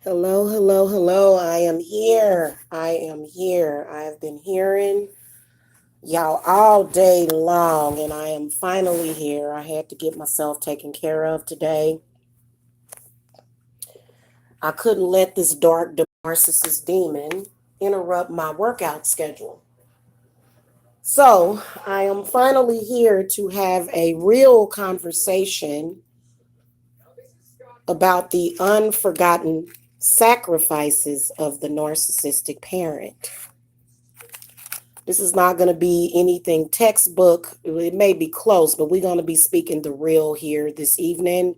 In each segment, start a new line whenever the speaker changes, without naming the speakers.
Hello, hello, hello. I am here. I am here. I have been hearing y'all all day long, and I am finally here. I had to get myself taken care of today. I couldn't let this dark narcissist demon interrupt my workout schedule. So I am finally here to have a real conversation about the unforgotten sacrifices of the narcissistic parent. This is not going to be anything textbook. It may be close, but we're going to be speaking the real here this evening.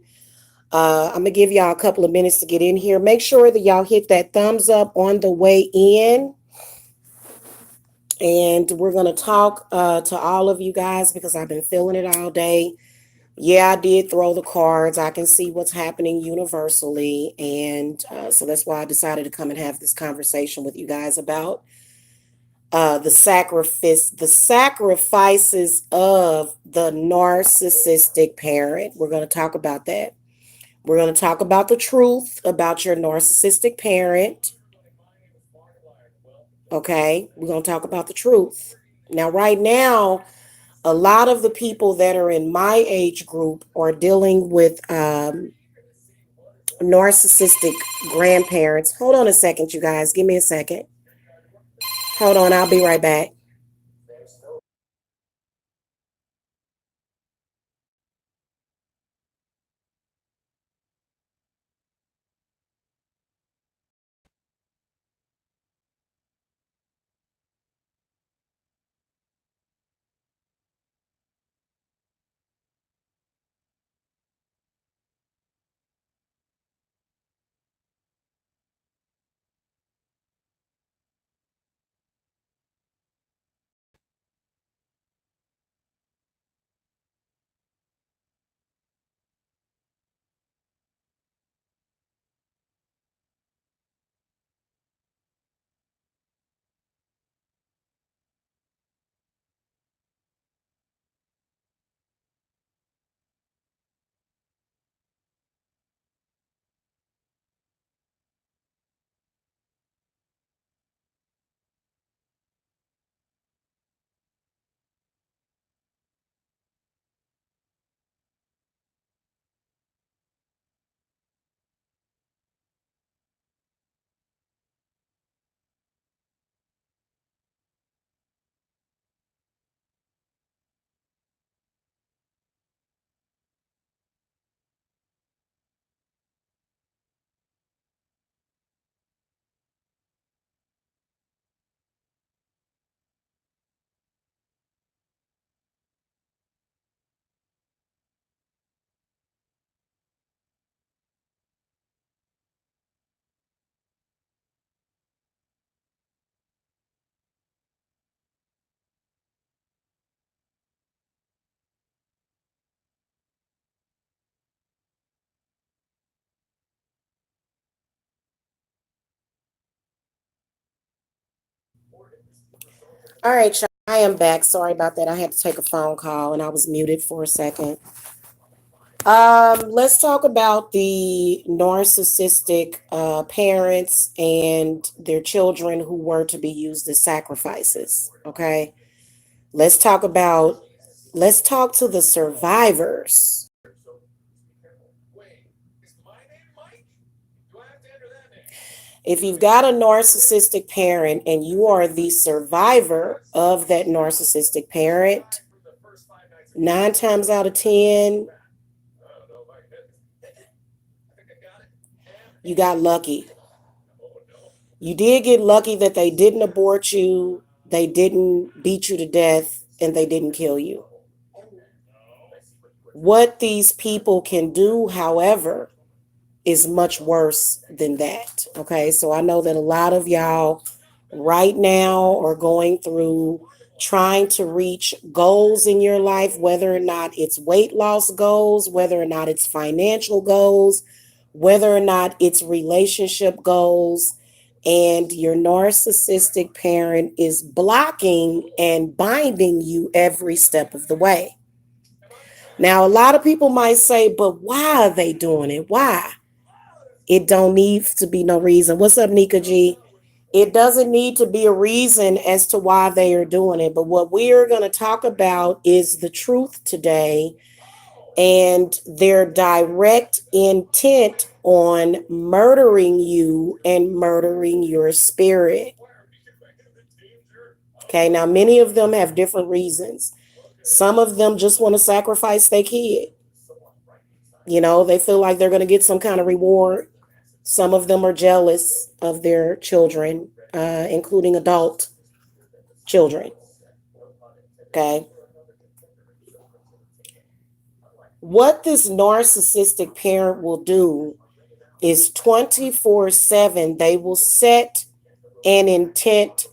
I'm going to give y'all a couple of minutes to get in here. Make sure that y'all hit that thumbs up on the way in. And we're going to talk to all of you guys because I've been feeling it all day. Yeah, I did throw the cards. I can see what's happening universally. And so that's why I decided to come and have this conversation with you guys about the sacrifices of the narcissistic parent. We're going to talk about that. We're going to talk about the truth about your narcissistic parent. Okay, we're going to talk about the truth. Now, right now, a lot of the people that are in my age group are dealing with narcissistic grandparents. Hold on a second, you guys. Give me a second. Hold on, I'll be right back. All right, y'all. I am back. Sorry about that. I had to take a phone call and I was muted for a second. Let's talk about the narcissistic parents and their children who were to be used as sacrifices. Okay. Let's talk about, let's talk to the survivors. If you've got a narcissistic parent and you are the survivor of that narcissistic parent, 9 times out of 10, you got lucky. You did get lucky that they didn't abort you, they didn't beat you to death, and they didn't kill you. What these people can do, however, is much worse than that. Okay, so I know that a lot of y'all right now are going through trying to reach goals in your life, whether or not it's weight loss goals, whether or not it's financial goals, whether or not it's relationship goals, and your narcissistic parent is blocking and binding you every step of the way. Now, a lot of people might say, but why are they doing it? Why? It don't need to be no reason. What's up, Nika G? It doesn't need to be a reason as to why they are doing it. But what we're going to talk about is the truth today and their direct intent on murdering you and murdering your spirit. Okay, now many of them have different reasons. Some of them just want to sacrifice their kid. They feel like they're going to get some kind of reward. Some of them are jealous of their children, including adult children. Okay. What this narcissistic parent will do is 24/7, they will set an intent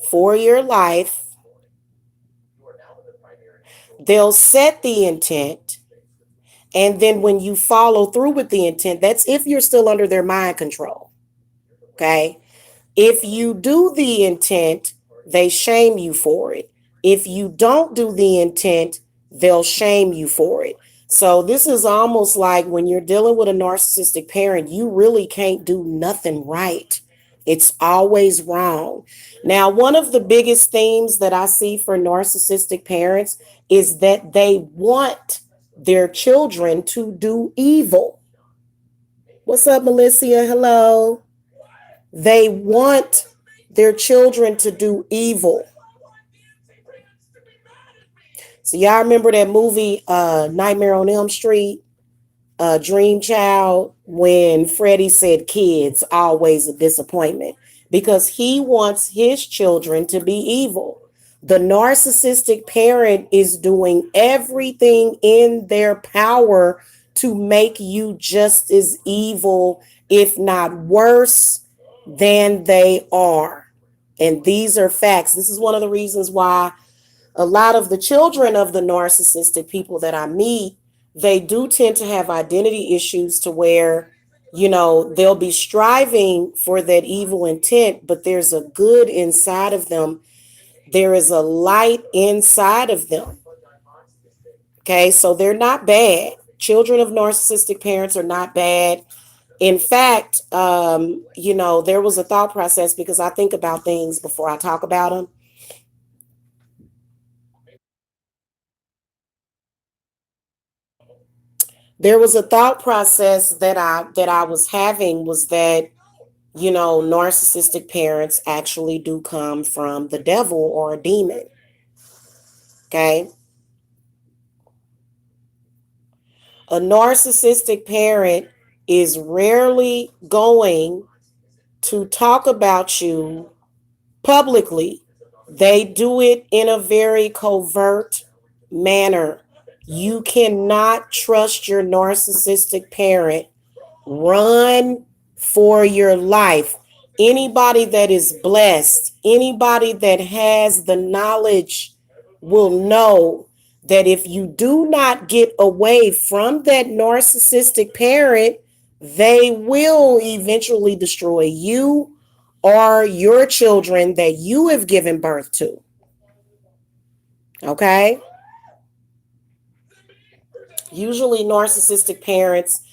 for your life. They'll set the intent. And then when you follow through with the intent, that's if you're still under their mind control. Okay. If you do the intent, they shame you for it. If you don't do the intent, they'll shame you for it. So this is almost like when you're dealing with a narcissistic parent, you really can't do nothing right. It's always wrong. Now, one of the biggest themes that I see for narcissistic parents is that they want their children to do evil. What's up, Melissa? Hello. They want their children to do evil. So y'all remember that movie Nightmare on Elm Street, Dream Child, when Freddie said kids, always a disappointment, because he wants his children to be evil. The narcissistic parent is doing everything in their power to make you just as evil, if not worse, than they are. And these are facts. This is one of the reasons why a lot of the children of the narcissistic people that I meet, they do tend to have identity issues to where, they'll be striving for that evil intent, but there's a good inside of them. There is a light inside of them. Okay, so they're not bad. Children of narcissistic parents are not bad. In fact, there was a thought process because I think about things before I talk about them. There was a thought process that I was having was that narcissistic parents actually do come from the devil or a demon. Okay. A narcissistic parent is rarely going to talk about you publicly. They do it in a very covert manner. You cannot trust your narcissistic parent. Run for your life. Anybody that is blessed, anybody that has the knowledge will know that if you do not get away from that narcissistic parent, they will eventually destroy you or your children that you have given birth to. Okay? Usually, narcissistic parents,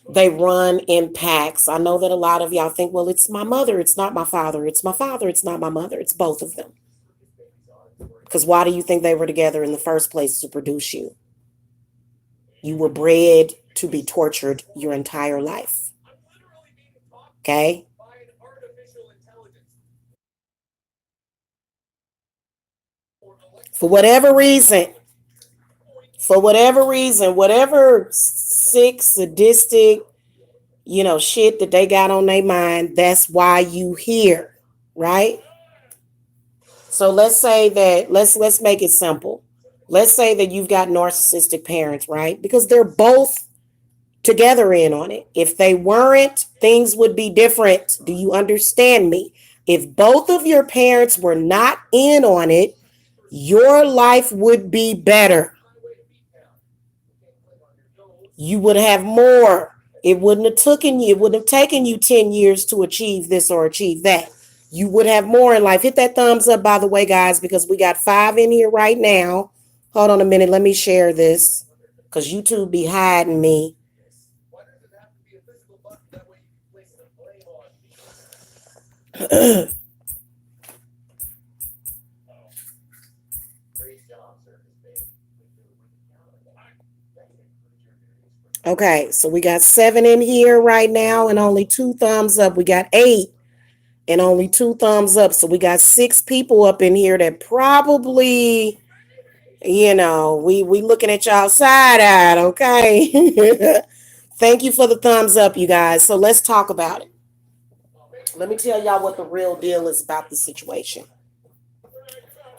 they run in packs. I know that a lot of y'all think, well, it's my mother, it's not my father. It's my father, it's not my mother. It's both of them. Because why do you think they were together in the first place to produce you? You were bred to be tortured your entire life. Okay? For whatever reason, whatever sick, sadistic, shit that they got on their mind, that's why you here, right? So let's say that let's make it simple. Let's say that you've got narcissistic parents, right? Because they're both together in on it. If they weren't, things would be different. Do you understand me? If both of your parents were not in on it, your life would be better. You would have more. It wouldn't have taken you 10 years to achieve this or achieve that. You would have more in life. Hit that thumbs up, by the way, guys, because we got 5 in here right now. Hold on a minute. Let me share this because YouTube be hiding me. Okay, so we got 7 in here right now and only 2 thumbs up. We got 8 and only 2 thumbs up. So we got 6 people up in here that probably, we looking at y'all side-eyed, okay? Thank you for the thumbs up, you guys. So let's talk about it. Let me tell y'all what the real deal is about the situation.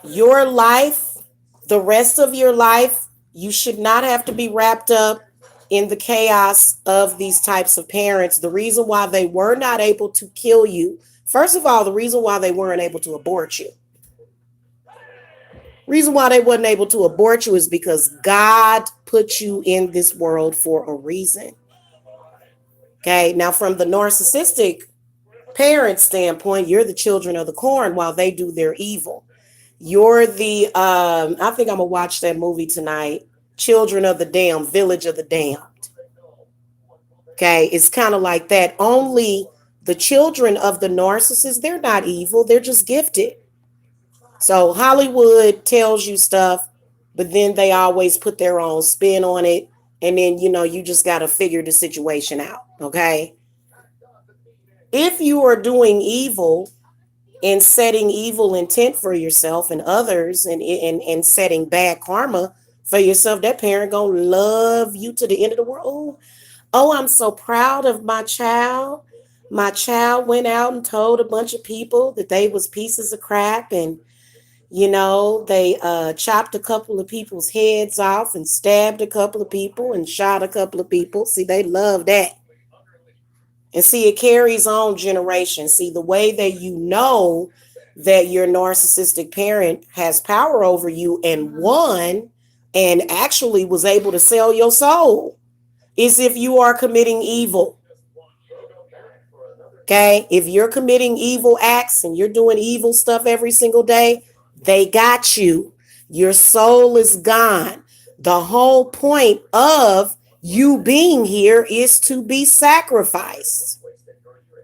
Your life, the rest of your life, you should not have to be wrapped up in the chaos of these types of parents. The reason why they were not able to kill you, first of all, the reason why they weren't able to abort you. Reason why they wasn't able to abort you is because God put you in this world for a reason. Okay, now from the narcissistic parent standpoint, you're the children of the corn while they do their evil. You're the I think I'm gonna watch that movie tonight, Children of the Damned, Village of the Damned. Okay, it's kind of like that. Only the children of the narcissist, they're not evil, they're just gifted. So Hollywood tells you stuff, but then they always put their own spin on it. And then, you just got to figure the situation out. Okay. If you are doing evil and setting evil intent for yourself and others and setting bad karma for yourself, that parent going to love you to the end of the world. Oh, I'm so proud of my child. My child went out and told a bunch of people that they was pieces of crap, and they chopped a couple of people's heads off and stabbed a couple of people and shot a couple of people. See, they love that. And see, it carries on generations. See, the way that that your narcissistic parent has power over you and won and actually was able to sell your soul is if you are committing evil. Okay? If you're committing evil acts and you're doing evil stuff every single day, they got you. Your soul is gone. The whole point of you being here is to be sacrificed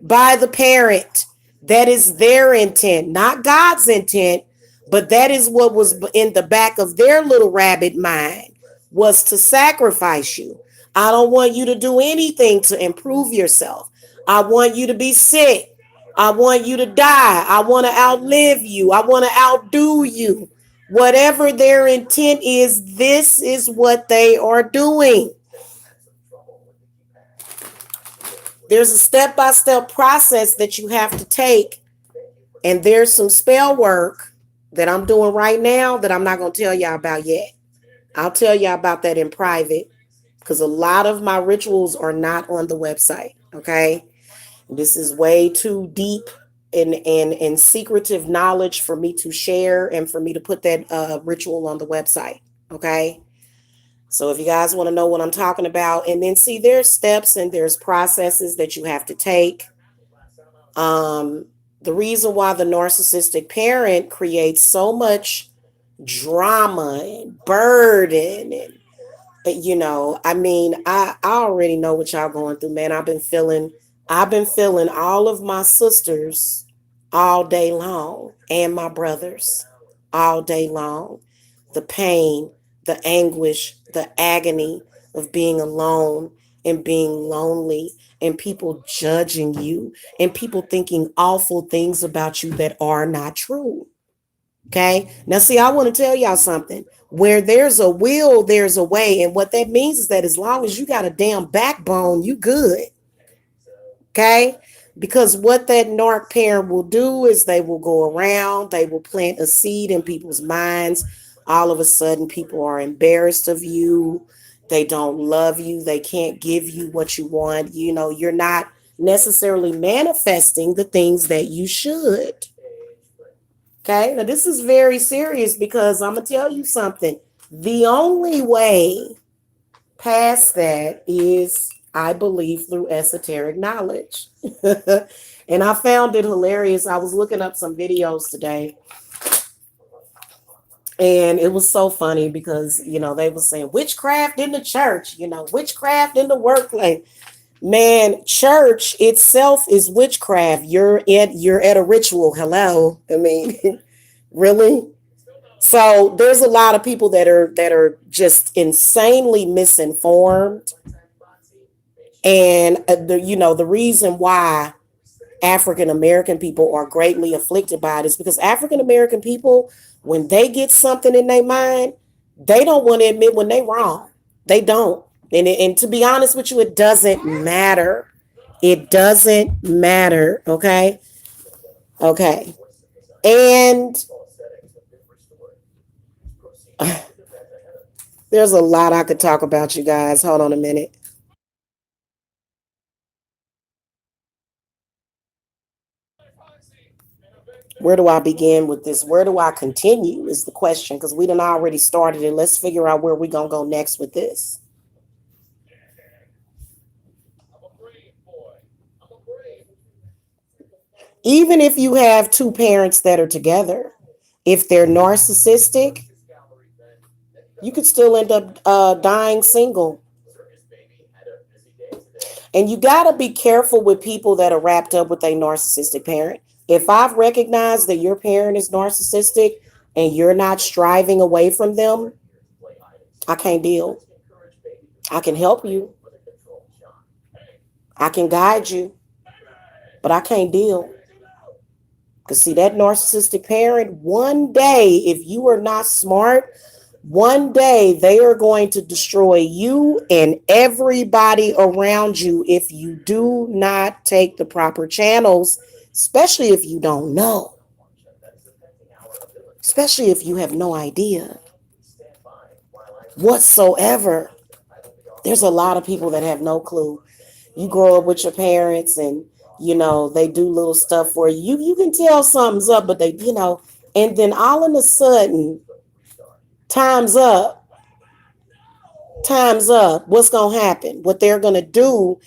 by the parent. That is their intent, not God's intent, but that is what was in the back of their little rabbit mind, was to sacrifice you. I don't want you to do anything to improve yourself. I want you to be sick. I want you to die. I want to outlive you. I want to outdo you. Whatever their intent is, this is what they are doing. There's a step-by-step process that you have to take. And there's some spell work that I'm doing right now that I'm not going to tell y'all about yet. I'll tell y'all about that in private because a lot of my rituals are not on the website. Okay. This is way too deep and secretive knowledge for me to share and for me to put that ritual on the website. Okay. So if you guys want to know what I'm talking about, and then see, there's steps and there's processes that you have to take. The reason why the narcissistic parent creates so much drama and burden and I already know what y'all going through, man. I've been feeling all of my sisters all day long and my brothers all day long. The pain, the anguish, the agony of being alone and being lonely and people judging you and people thinking awful things about you that are not true. Okay. Now, see, I want to tell y'all something. Where there's a will, there's a way. And what that means is that as long as you got a damn backbone, you good. Okay. Because what that narc parent will do is they will go around, they will plant a seed in people's minds. All of a sudden, people are embarrassed of you. They don't love you. They can't give you what you want. You're not necessarily manifesting the things that you should. Okay, now this is very serious because I'm going to tell you something. The only way past that is, I believe, through esoteric knowledge. And I found it hilarious. I was looking up some videos today. And it was so funny because, they were saying witchcraft in the church, witchcraft in the workplace. Man, church itself is witchcraft. You're at a ritual. Hello. I mean, really? So there's a lot of people that are just insanely misinformed, and the reason why African American people are greatly afflicted by it is because African American people, when they get something in their mind, they don't want to admit when they wrong. They don't. And to be honest with you, it doesn't matter. It doesn't matter. Okay. Okay. And there's a lot I could talk about, you guys. Hold on a minute. Where do I begin with this? Where do I continue is the question, because we done already started it. Let's figure out where we're going to go next with this. Even if you have two parents that are together, if they're narcissistic, you could still end up dying single. And you got to be careful with people that are wrapped up with a narcissistic parent. If I've recognized that your parent is narcissistic and you're not striving away from them, I can't deal. I can help you, I can guide you, but I can't deal. Because, see, that narcissistic parent, one day, if you are not smart, one day they are going to destroy you and everybody around you if you do not take the proper channels, especially if you don't know, especially if you have no idea whatsoever. There's a lot of people that have no clue. You grow up with your parents and they do little stuff for you. You can tell something's up, but and then all of a sudden, time's up. Time's up. What's going to happen? What they're going to do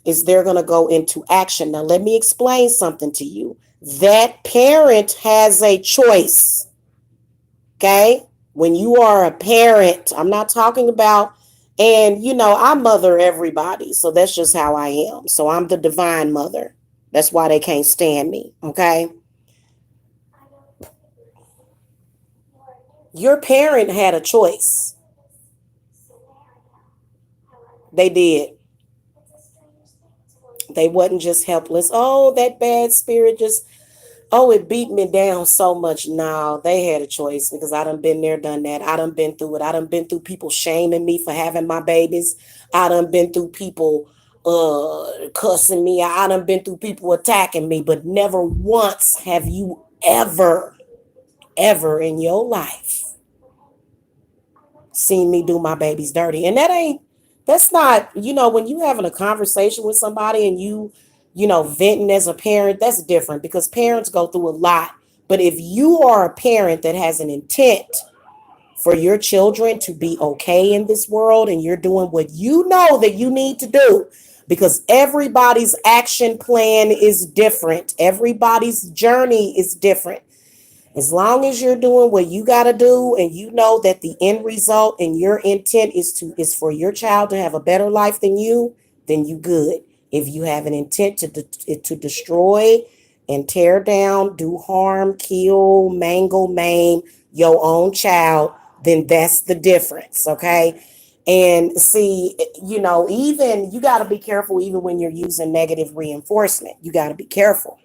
is they're going to go into action. Now, let me explain something to you. That parent has a choice. Okay? When you are a parent, I'm not talking about, and I mother everybody. So that's just how I am. So I'm the divine mother. That's why they can't stand me. Okay? Your parent had a choice. They did. They wasn't just helpless. Oh, that bad spirit just, oh, it beat me down so much. No, they had a choice because I done been there, done that. I done been through it. I done been through people shaming me for having my babies. I done been through people cussing me. I done been through people attacking me, but never once have you ever in your life seen me do my babies dirty. And that's not, when you having a conversation with somebody and venting as a parent, that's different because parents go through a lot. But if you are a parent that has an intent for your children to be okay in this world and you're doing what you know that you need to do, because everybody's action plan is different, everybody's journey is different. As long as you're doing what you got to do and you know that the end result and your intent is for your child to have a better life than you, then you good. If you have an intent to destroy and tear down, do harm, kill, mangle, maim your own child, then that's the difference, okay? And see, even you got to be careful even when you're using negative reinforcement. You got to be careful,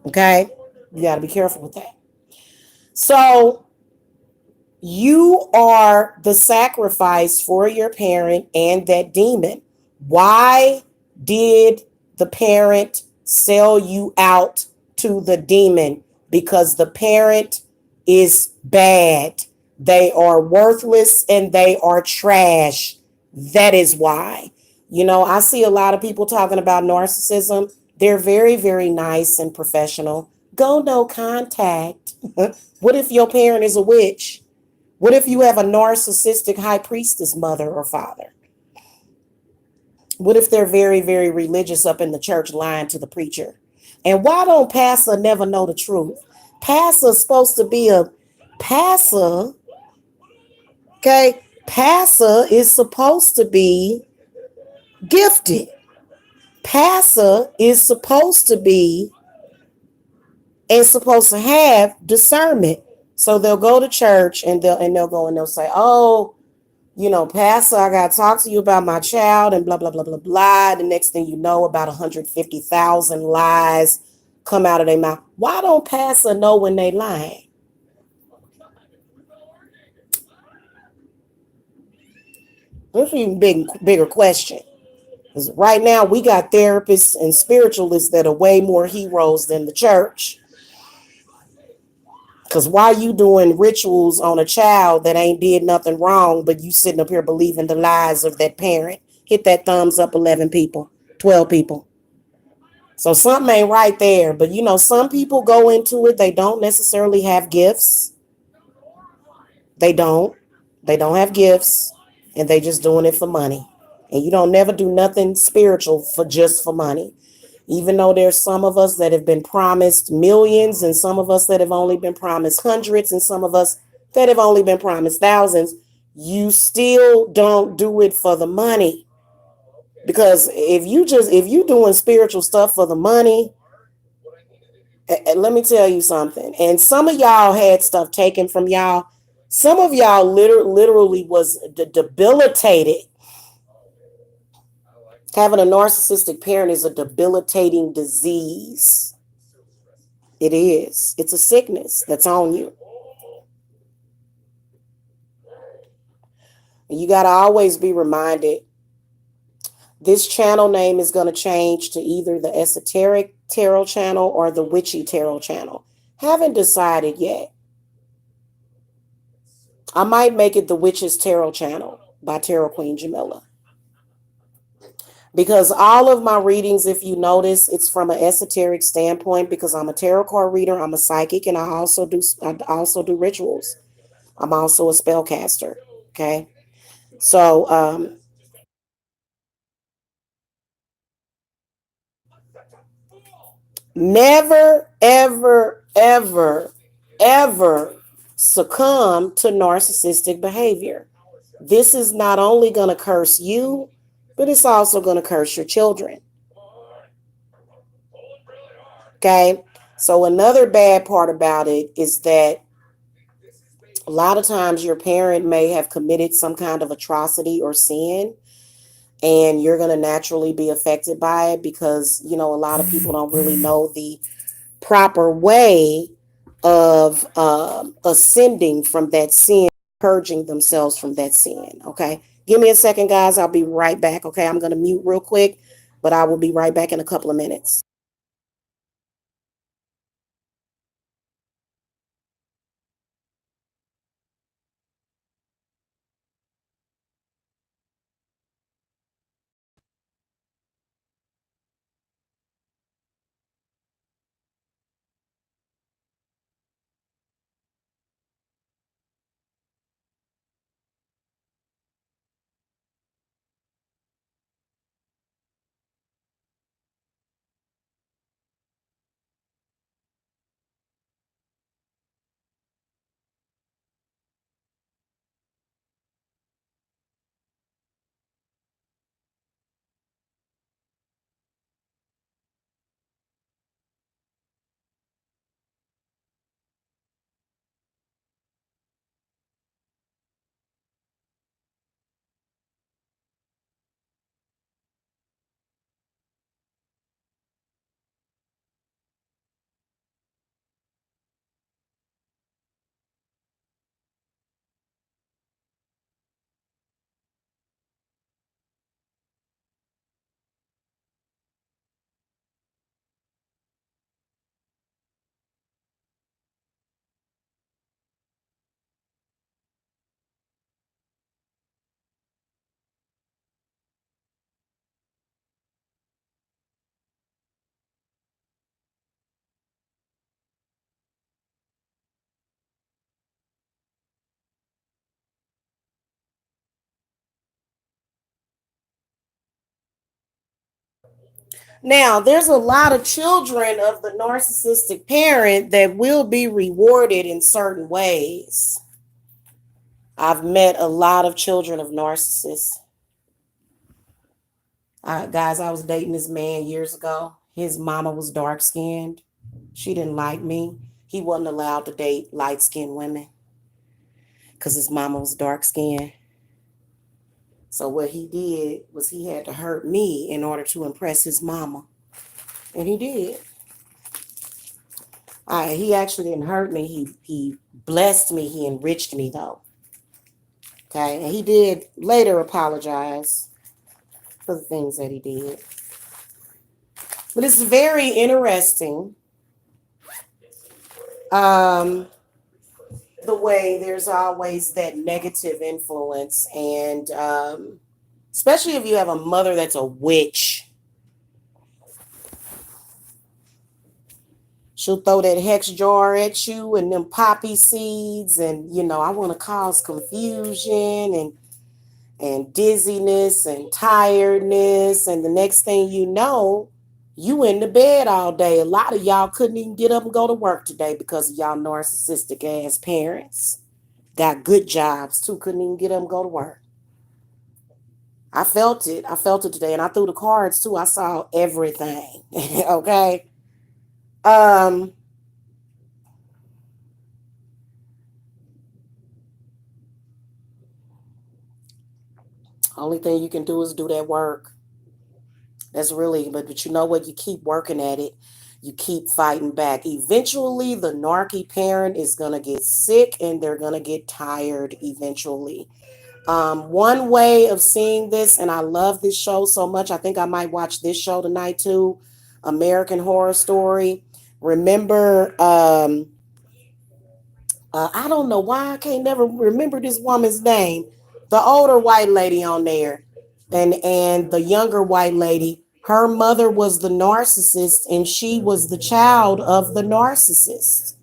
okay? You got to be careful with that. So you are the sacrifice for your parent and that demon. Why did the parent sell you out to the demon? Because the parent is bad. They are worthless and they are trash. That is why. I see a lot of people talking about narcissism. They're very, very nice and professional. Go no contact. What if your parent is a witch? What if you have a narcissistic high priestess mother or father? What if they're very, very religious up in the church lying to the preacher? And why don't pastor never know the truth? Pastor's supposed to be a pastor, okay? Pastor is supposed to be gifted. Pastor is supposed to be and supposed to have discernment. So they'll go to church and they'll go and they'll say, "Oh, Pastor, I got to talk to you about my child," and blah blah blah blah blah. The next thing you know, about 150,000 lies come out of their mouth. Why don't Pastor know when they lying? That's an even bigger question. Because right now we got therapists and spiritualists that are way more heroes than the church. Because why you doing rituals on a child that ain't did nothing wrong, but you sitting up here believing the lies of that parent? Hit that thumbs up, 11 people, 12 people. So something ain't right there. But some people go into it, they don't necessarily have gifts. They don't. They don't have gifts, and they just doing it for money. And you don't never do nothing spiritual for just for money. Even though there's some of us that have been promised millions, and some of us that have only been promised hundreds, and some of us that have only been promised thousands, you still don't do it for the money. Because if you doing spiritual stuff for the money, let me tell you something. And some of y'all had stuff taken from y'all. Some of y'all literally was debilitated. Having a narcissistic parent is a debilitating disease. It is. It's a sickness that's on you. And you got to always be reminded this channel name is going to change to either the Esoteric Tarot channel or the Witchy Tarot channel. Haven't decided yet. I might make it the Witches Tarot channel by Tarot Queen Jamila. Because all of my readings, if you notice, it's from an esoteric standpoint because I'm a tarot card reader, I'm a psychic, and I also do rituals. I'm also a spellcaster. Okay. So never, ever, ever, ever succumb to narcissistic behavior. This is not only going to curse you, but it's also going to curse your children. Okay. So another bad part about it is that a lot of times your parent may have committed some kind of atrocity or sin, and you're going to naturally be affected by it because, a lot of people don't really know the proper way of ascending from that sin, purging themselves from that sin. Okay. Give me a second, guys. I'll be right back. Okay. I'm going to mute real quick, but I will be right back in a couple of minutes. Now, there's a lot of children of the narcissistic parent that will be rewarded in certain ways. I've met a lot of children of narcissists. Guys, I was dating this man years ago. His mama was dark skinned. She didn't like me. He wasn't allowed to date light skinned women because his mama was dark skinned. So what he did was he had to hurt me in order to impress his mama. And he did. He actually didn't hurt me. He blessed me. He enriched me though. Okay. And he did later apologize for the things that he did. But it's very interesting. Um, the way there's always that negative influence, and especially if you have a mother that's a witch. She'll throw that hex jar at you and them poppy seeds, and I want to cause confusion and dizziness and tiredness, and the next thing you know, you in the bed all day. A lot of y'all couldn't even get up and go to work today because of y'all narcissistic ass parents. Got good jobs too, couldn't even get up and go to work. I felt it. I felt it today, and I threw the cards too. I saw everything. Okay. Um, Only thing you can do is do that work. That's really, but you know what? You keep working at it. You keep fighting back. Eventually, the narky parent is gonna get sick, and they're gonna get tired eventually. One way of seeing this, and I love this show so much, I think I might watch this show tonight too. American Horror Story. Remember, I don't know why I can't never remember this woman's name. The older white lady on there, and the younger white lady. Her mother was the narcissist, and she was the child of the narcissist.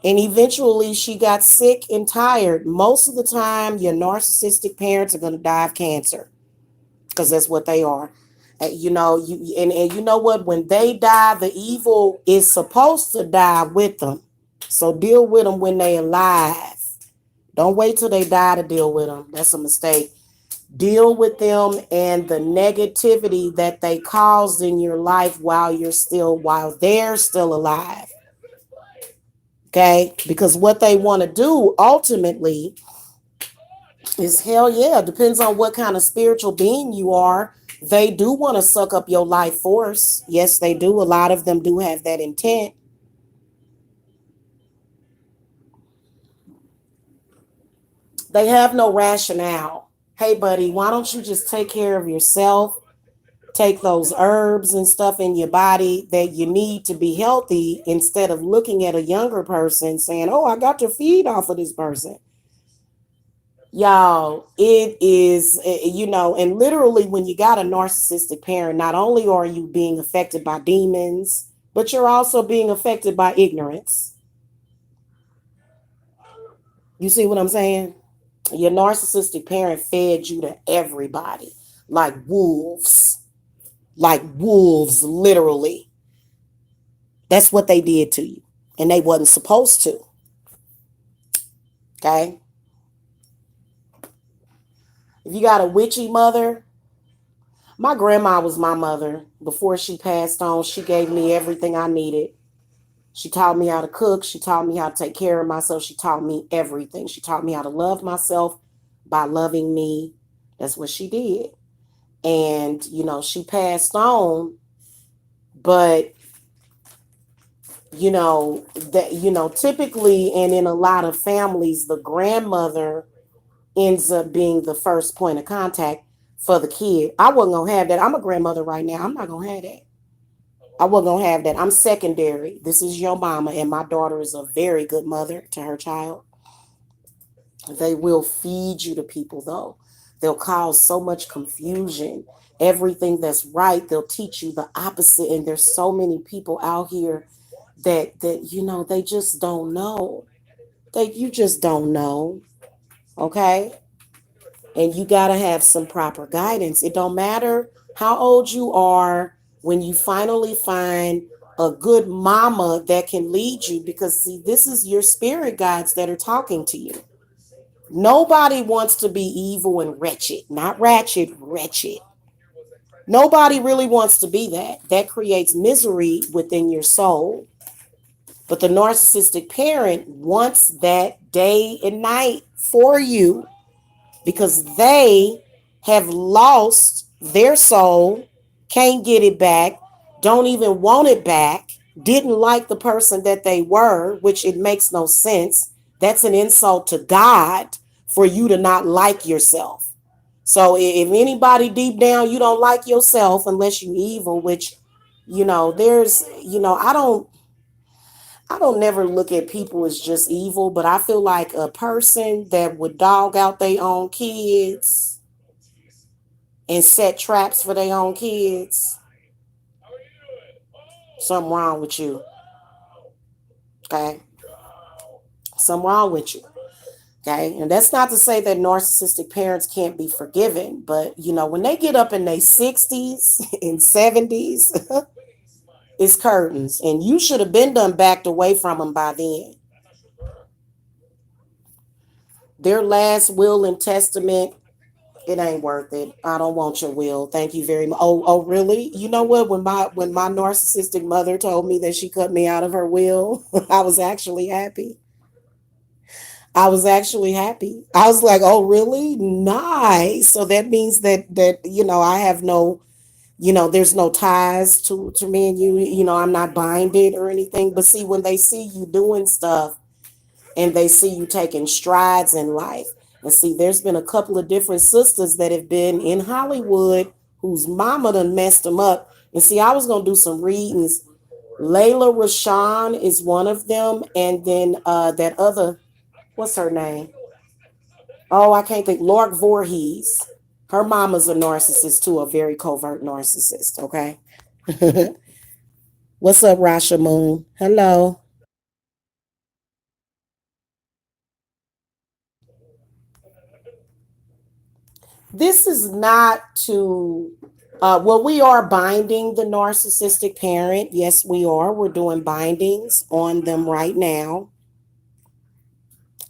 And eventually, she got sick and tired. Most of the time, your narcissistic parents are going to die of cancer because that's what they are. And you know what? When they die, the evil is supposed to die with them. So deal with them when they're alive. Don't wait till they die to deal with them. That's a mistake. Deal with them and the negativity that they caused in your life while they're still alive. Okay? Because what they want to do ultimately is, hell yeah, depends on what kind of spiritual being you are. They do want to suck up your life force. Yes, they do. A lot of them do have that intent. They have no rationale. Hey, buddy, why don't you just take care of yourself? Take those herbs and stuff in your body that you need to be healthy, instead of looking at a younger person saying, oh, I got to feed off of this person. Y'all, it is, and literally, when you got a narcissistic parent, not only are you being affected by demons, but you're also being affected by ignorance. You see what I'm saying? Your narcissistic parent fed you to everybody like wolves, literally. That's what they did to you, and they wasn't supposed to. Okay. If you got a witchy mother, my grandma was my mother. Before she passed on, she gave me everything I needed. She taught me how to cook. She taught me how to take care of myself. She taught me everything. She taught me how to love myself by loving me. That's what she did. And, she passed on, but, typically, and in a lot of families, the grandmother ends up being the first point of contact for the kid. I wasn't going to have that. I'm a grandmother right now. I'm not going to have that. I wasn't going to have that. I'm secondary. This is your mama, and my daughter is a very good mother to her child. They will feed you to people, though. They'll cause so much confusion. Everything that's right, they'll teach you the opposite. And there's so many people out here that they just don't know. You just don't know. Okay? And you got to have some proper guidance. It don't matter how old you are when you finally find a good mama that can lead you, because see, this is your spirit guides that are talking to you. Nobody wants to be evil and wretched, not ratchet, wretched. Nobody really wants to be that. That creates misery within your soul. But the narcissistic parent wants that day and night for you because they have lost their soul, can't get it back, don't even want it back, didn't like the person that they were, which it makes no sense. That's an insult to God for you to not like yourself. So if anybody deep down you don't like yourself unless you evil, which there's I don't never look at people as just evil, but I feel like a person that would dog out their own kids and set traps for their own kids, something wrong with you. Okay? Something wrong with you. Okay? And that's not to say that narcissistic parents can't be forgiven, but when they get up in their 60s and 70s, it's curtains. And you should have been done backed away from them by then. Their last will and testament, it ain't worth it. I don't want your will. Thank you very much. Oh, really? You know what? When my narcissistic mother told me that she cut me out of her will, I was actually happy. I was actually happy. I was like, "Oh, really? Nice." So that means that I have no, there's no ties to me and you. I'm not binded or anything. But see, when they see you doing stuff and they see you taking strides in life. And see, there's been a couple of different sisters that have been in Hollywood whose mama done messed them up. And see, I was gonna do some readings. Layla Rashawn is one of them, and then that other, what's her name? Oh, I can't think. Lord Voorhees. Her mama's a narcissist too, a very covert narcissist. Okay. What's up, Rasha Moon? Hello. This is not to well, we are binding the narcissistic parent. Yes, we are. We're doing bindings on them right now.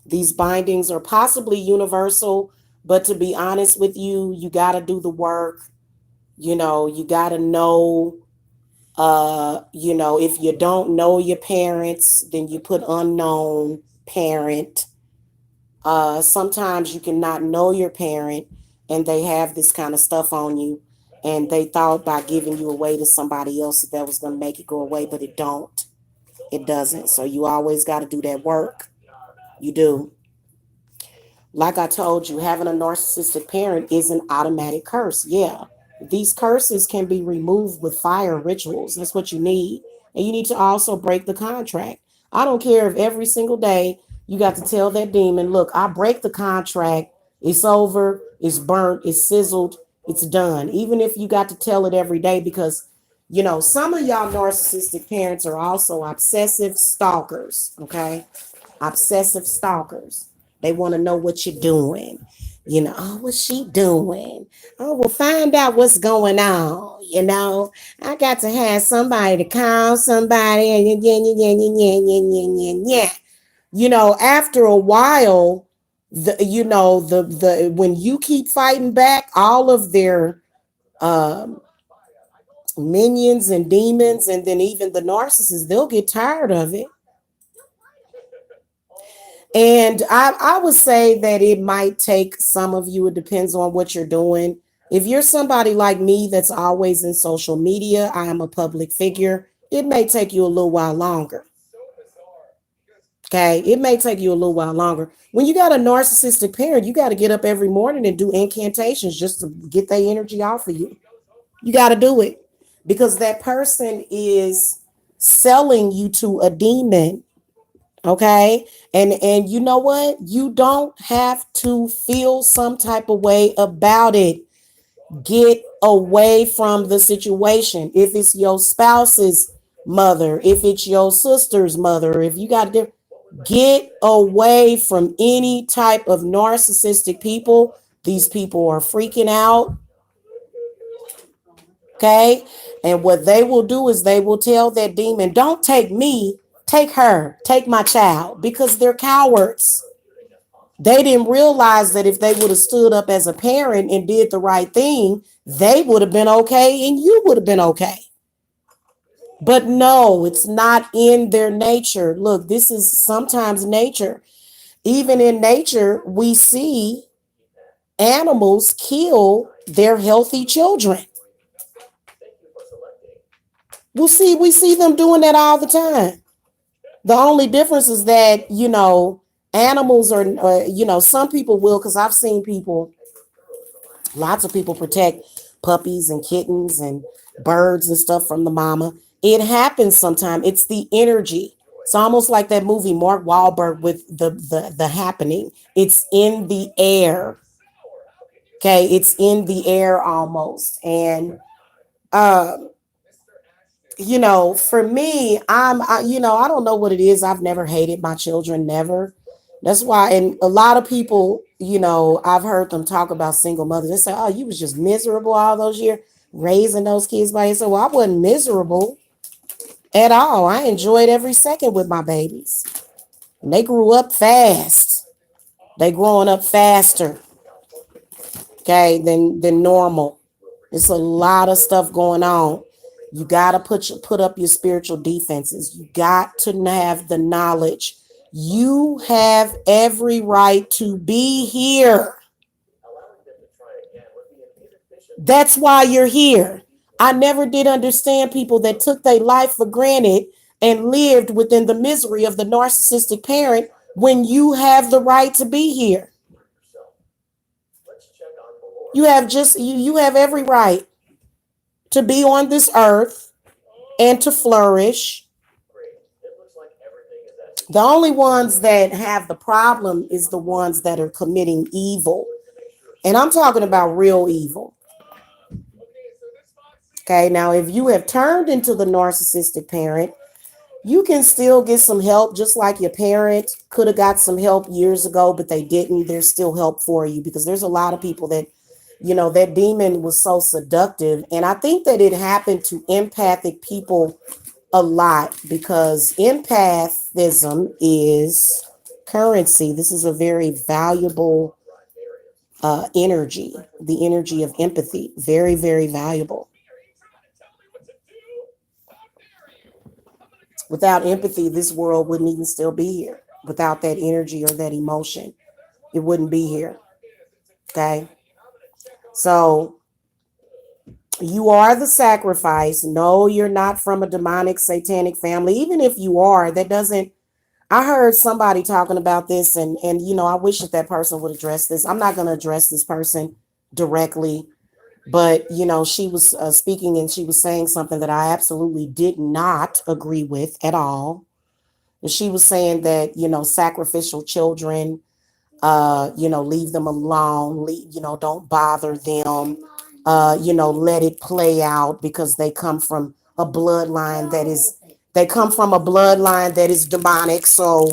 These bindings are possibly universal, but to be honest with you, you got to do the work. You got to know, if you don't know your parents, then you put unknown parent. Sometimes you cannot know your parent and they have this kind of stuff on you, and they thought by giving you away to somebody else that was going to make it go away, but it doesn't. So you always got to do that work. You do. Like I told you, having a narcissistic parent is an automatic curse. Yeah, these curses can be removed with fire rituals. That's what you need. And you need to also break the contract. I don't care if every single day you got to tell that demon, look, I break the contract. It's over. It's burnt. It's sizzled. It's done. Even if you got to tell it every day, because, some of y'all narcissistic parents are also obsessive stalkers. Okay. Obsessive stalkers. They want to know what you're doing. Oh, what's she doing? Oh, well, find out what's going on. I got to have somebody to call somebody. And yeah, yeah, yeah, yeah, yeah, yeah, yeah, yeah. After a while, the when you keep fighting back, all of their um, minions and demons, and then even the narcissists, they'll get tired of it. And I would say that it might take some of you, it depends on what you're doing. If you're somebody like me that's always in social media, I am a public figure, it may take you a little while longer. Okay. It may take you a little while longer. When you got a narcissistic parent, you got to get up every morning and do incantations just to get their energy off of you. You got to do it because that person is selling you to a demon. Okay. And you know what? You don't have to feel some type of way about it. Get away from the situation. If it's your spouse's mother, if it's your sister's mother, if you got to get away from any type of narcissistic people. These people are freaking out. Okay. And what they will do is they will tell that demon, don't take me, take her, take my child, because they're cowards. They didn't realize that if they would have stood up as a parent and did the right thing, they would have been okay and you would have been okay. But no, it's not in their nature. Look, this is sometimes nature. Even in nature, we see animals kill their healthy children. We see them doing that all the time. The only difference is that, animals are, some people will, because I've seen people, lots of people protect puppies and kittens and birds and stuff from the mama. It happens sometimes. It's the energy. It's almost like that movie Mark Wahlberg with the happening. It's in the air. Okay, it's in the air almost. And um for me, I don't know what it is. I've never hated my children, never. That's why, and a lot of people, I've heard them talk about single mothers. They say, "Oh, you was just miserable all those years raising those kids by yourself." Well, I wasn't miserable at all. I enjoyed every second with my babies. And they grew up fast. They growing up faster, okay, than normal. It's a lot of stuff going on. You got to put up your spiritual defenses. You got to have the knowledge. You have every right to be here. That's why you're here. I never did understand people that took their life for granted and lived within the misery of the narcissistic parent when you have the right to be here. You have every right to be on this earth and to flourish. The only ones that have the problem is the ones that are committing evil. And I'm talking about real evil. Okay, now if you have turned into the narcissistic parent, you can still get some help, just like your parent could have got some help years ago, but they didn't. There's still help for you because there's a lot of people that, that demon was so seductive. And I think that it happened to empathic people a lot because empathism is currency. This is a very valuable energy, the energy of empathy. Very, very valuable. Without empathy, this world wouldn't even still be here. Without that energy or that emotion, it wouldn't be here. Okay. So you are the sacrifice. No, you're not from a demonic, satanic family. Even if you are, that doesn't. I heard somebody talking about this, and I wish that person would address this. I'm not going to address this person directly, but she was speaking and she was saying something that I absolutely did not agree with at all. And she was saying that sacrificial children, leave them alone, don't bother them, let it play out because they come from a bloodline that is demonic. So,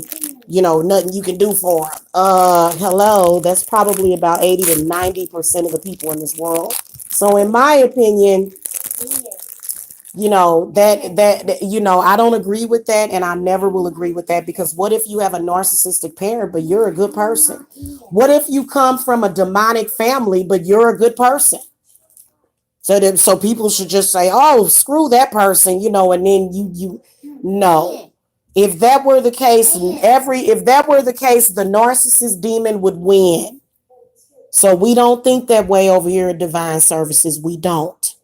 nothing you can do for them. Hello, that's probably about 80 to 90% of the people in this world. So in my opinion, I don't agree with that, and I never will agree with that, because what if you have a narcissistic parent but you're a good person? What if you come from a demonic family but you're a good person? So people should just say, "Oh, screw that person," and then you no. If that were the case, the narcissist demon would win. So we don't think that way over here at Divine Services. We don't.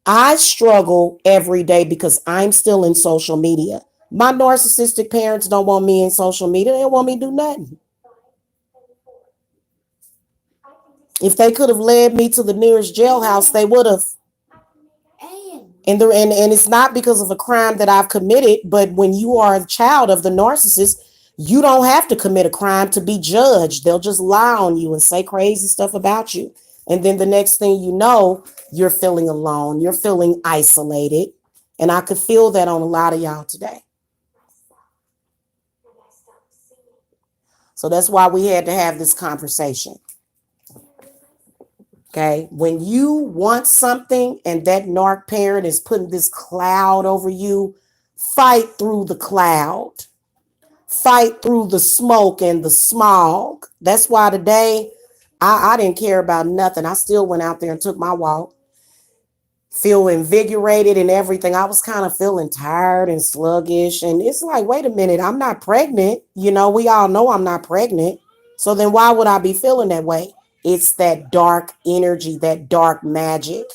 I struggle every day because I'm still in social media. My narcissistic parents don't want me in social media. They don't want me to do nothing. If they could have led me to the nearest jailhouse, they would have. And it's not because of a crime that I've committed, but when you are a child of the narcissist, you don't have to commit a crime to be judged. They'll just lie on you and say crazy stuff about you. And then the next thing you know, you're feeling alone. You're feeling isolated. And I could feel that on a lot of y'all today. So that's why we had to have this conversation. Okay. When you want something and that narc parent is putting this cloud over you, fight through the cloud. fight through the smoke and the smog. That's why today I didn't care about nothing. I still went out there and took my walk, feel invigorated and everything. I was kind of feeling tired and sluggish. And it's like, wait a minute, I'm not pregnant. You know, we all know I'm not pregnant. So then why would I be feeling that way? It's that dark energy, that dark magic.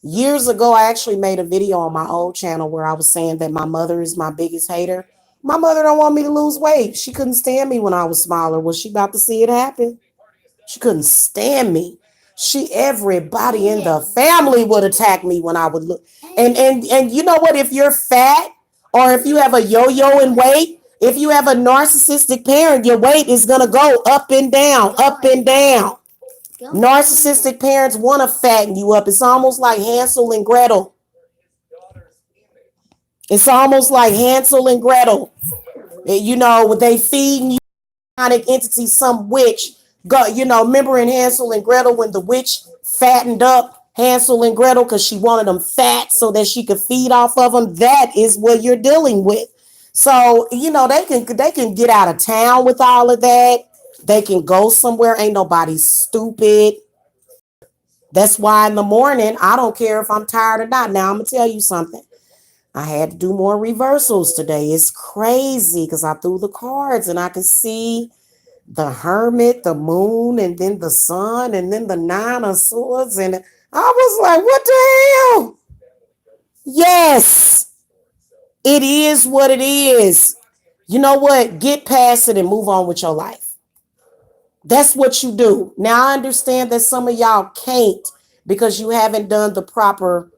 Years ago, I actually made a video on my old channel where I was saying that my mother is my biggest hater. My mother don't want me to lose weight. She couldn't stand me when I was smaller. Was she about to see it happen? She couldn't stand me. Everybody in the family would attack me when I would look. And you know what? If you're fat or if you have a yo-yo in weight, if you have a narcissistic parent, your weight is gonna go up and down, up and down. Narcissistic parents want to fatten you up. It's almost like Hansel and Gretel. It's almost like Hansel and Gretel. You know, they feeding you entity, some witch. Go, you know, remember in Hansel and Gretel when the witch fattened up Hansel and Gretel because she wanted them fat so that she could feed off of them? That is what you're dealing with. So, you know, they can get out of town with all of that. They can go somewhere. Ain't nobody stupid. That's why in the morning, I don't care if I'm tired or not. Now, I'm going to tell you something. I had to do more reversals today. It's crazy because I threw the cards and I could see the hermit, the moon, and then the sun, and then the nine of swords. And I was like, what the hell? Yes, it is what it is. You know what? Get past it and move on with your life. That's what you do. Now, I understand that some of y'all can't because you haven't done the proper,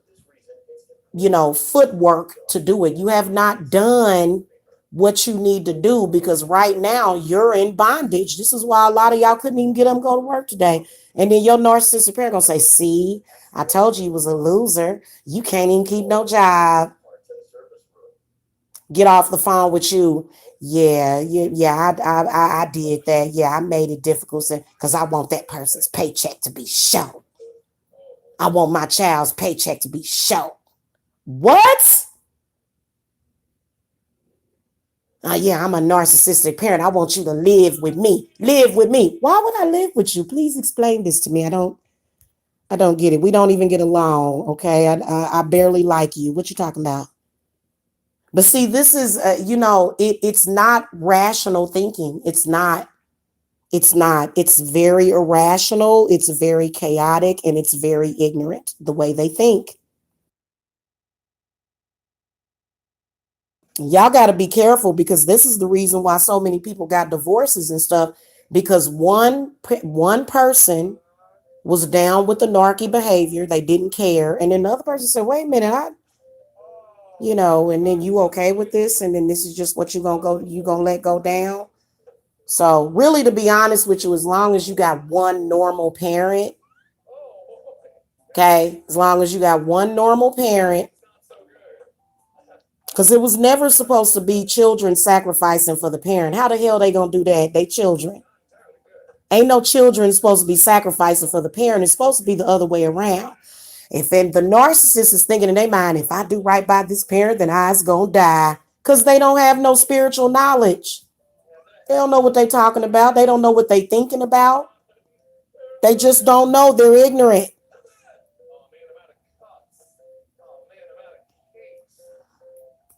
you know, footwork to do it. You have not done what you need to do because right now you're in bondage. This is why a lot of y'all couldn't even get them to go to work today. And then your narcissistic parent gonna say, see, I told you you was a loser. You can't even keep no job. Get off the phone with you. I did that. Yeah, I made it difficult because I want that person's paycheck to be shown. I want my child's paycheck to be shown. What? Yeah, I'm a narcissistic parent. I want you to live with me. Live with me. Why would I live with you? Please explain this to me. I don't get it. We don't even get along. Okay. I barely like you. What you talking about? But see, this is, it's not rational thinking. It's not. It's very irrational. It's very chaotic and it's very ignorant the way they think. Y'all got to be careful because this is the reason why so many people got divorces and stuff because one person was down with the narky behavior. They didn't care. And then the other person said, wait a minute, and then you okay with this? And then this is just what you gonna let go down. So really, to be honest with you, as long as you got one normal parent, okay, as long as you got one normal parent, because it was never supposed to be children sacrificing for the parent. How the hell they gonna do that? They children. Ain't no children supposed to be sacrificing for the parent. It's supposed to be the other way around. If the narcissist is thinking in their mind, if I do right by this parent, then I's gonna die. Because they don't have no spiritual knowledge. They don't know what they're talking about. They don't know what they're thinking about. They just don't know. They're ignorant.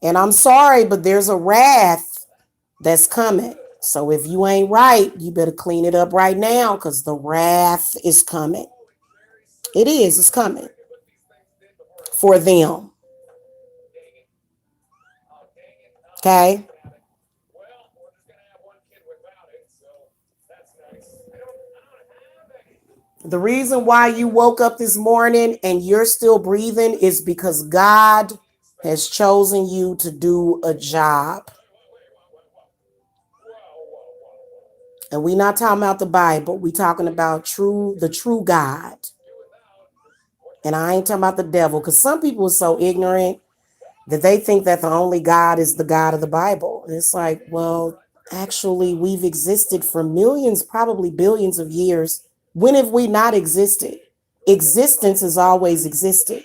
And I'm sorry, but there's a wrath that's coming. So if you ain't right, you better clean it up right now because the wrath is coming. It is. It's coming for them. Okay. The reason why you woke up this morning and you're still breathing is because God has chosen you to do a job. And we're not talking about the Bible. We're talking about the true God. And I ain't talking about the devil because some people are so ignorant that they think that the only God is the God of the Bible. And it's like, well, actually, we've existed for millions, probably billions of years. When have we not existed? Existence has always existed.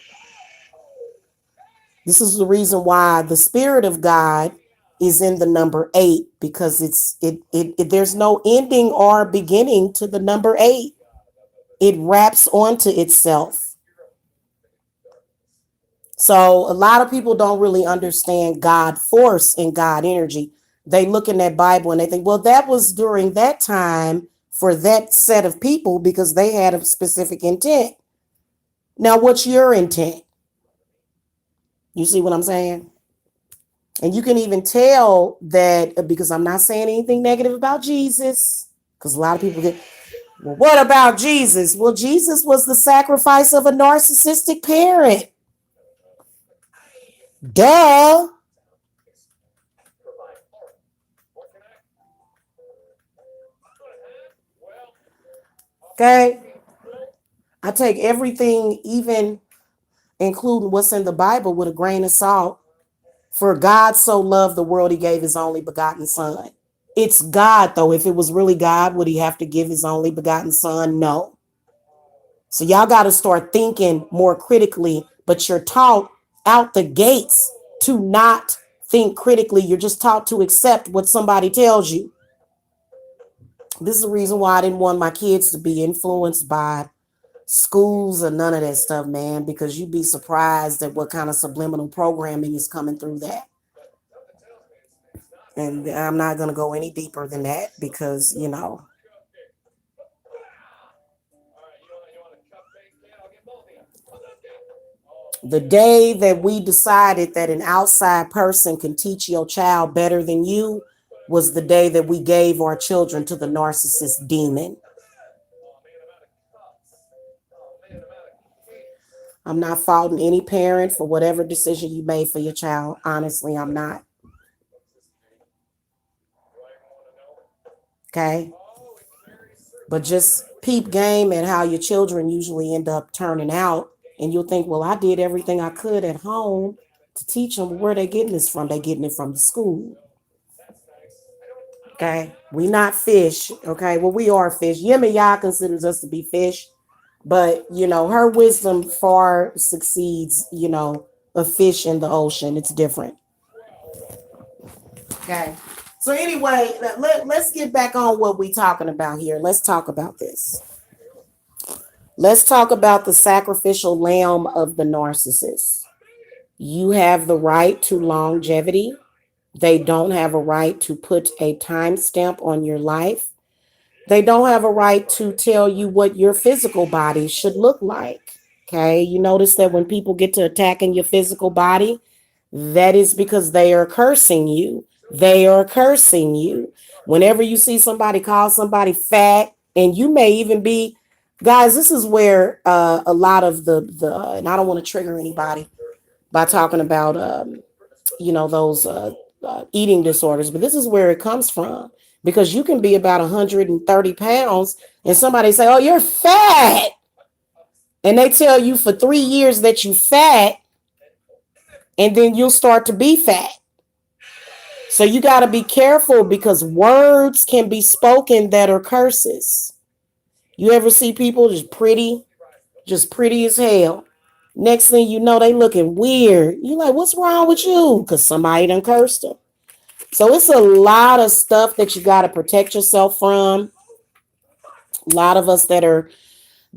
This is the reason why the Spirit of God is in the number 8 because there's no ending or beginning to the number 8. It wraps onto itself. So a lot of people don't really understand God force and God energy. They look in that Bible and they think, well, that was during that time for that set of people because they had a specific intent. Now, what's your intent? You see what I'm saying? And you can even tell that because I'm not saying anything negative about Jesus, because a lot of people get, well, what about Jesus? Well, Jesus was the sacrifice of a narcissistic parent. Duh. Okay. I take everything, even including what's in the Bible, with a grain of salt. For God so loved the world, he gave his only begotten son. It's God, though. If it was really God, would he have to give his only begotten son? No. So y'all got to start thinking more critically, but you're taught out the gates to not think critically. You're just taught to accept what somebody tells you. This is the reason why I didn't want my kids to be influenced by schools or none of that stuff, man, because you'd be surprised at what kind of subliminal programming is coming through that. And I'm not going to go any deeper than that because, the day that we decided that an outside person can teach your child better than you was the day that we gave our children to the narcissist demon. I'm not faulting any parent for whatever decision you made for your child. Honestly, I'm not. Okay. But just peep game at how your children usually end up turning out. And you'll think, well, I did everything I could at home to teach them. Where they getting this from? They getting it from the school. Okay. We not fish. Okay. Well, we are fish. Yimmy Yah considers us to be fish. But, her wisdom far succeeds, a fish in the ocean. It's different. Okay. So anyway, let's get back on what we're talking about here. Let's talk about this. Let's talk about the sacrificial lamb of the narcissist. You have the right to longevity. They don't have a right to put a timestamp on your life. They don't have a right to tell you what your physical body should look like. Okay. You notice that when people get to attacking your physical body, that is because they are cursing you. They are cursing you. Whenever you see somebody call somebody fat, and you may even be, guys, this is where a lot of and I don't want to trigger anybody by talking about, those eating disorders, but this is where it comes from. Because you can be about 130 pounds and somebody say, oh, you're fat. And they tell you for 3 years that you fat, and then you'll start to be fat. So you got to be careful because words can be spoken that are curses. You ever see people just pretty as hell? Next thing you know, they looking weird. You like, what's wrong with you? Because somebody done cursed them. So it's a lot of stuff that you got to protect yourself from. A lot of us that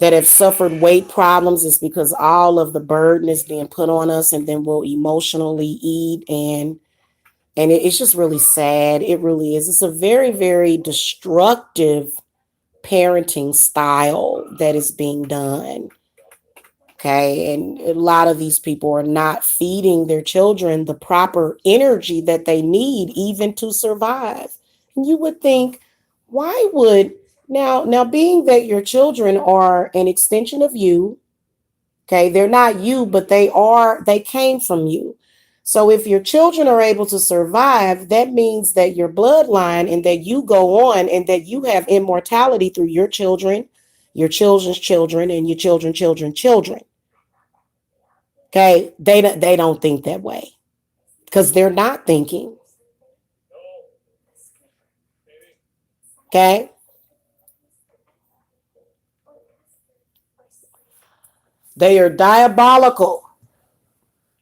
have suffered weight problems is because all of the burden is being put on us, and then we'll emotionally eat, and it's just really sad. It really is. It's a very, very destructive parenting style that is being done. Okay. And a lot of these people are not feeding their children the proper energy that they need even to survive. And you would think, why would now being that your children are an extension of you, okay, they're not you, but they came from you. So if your children are able to survive, that means that your bloodline and that you go on and that you have immortality through your children, your children's children, and your children. Okay, they don't think that way because they're not thinking. Okay, they are diabolical.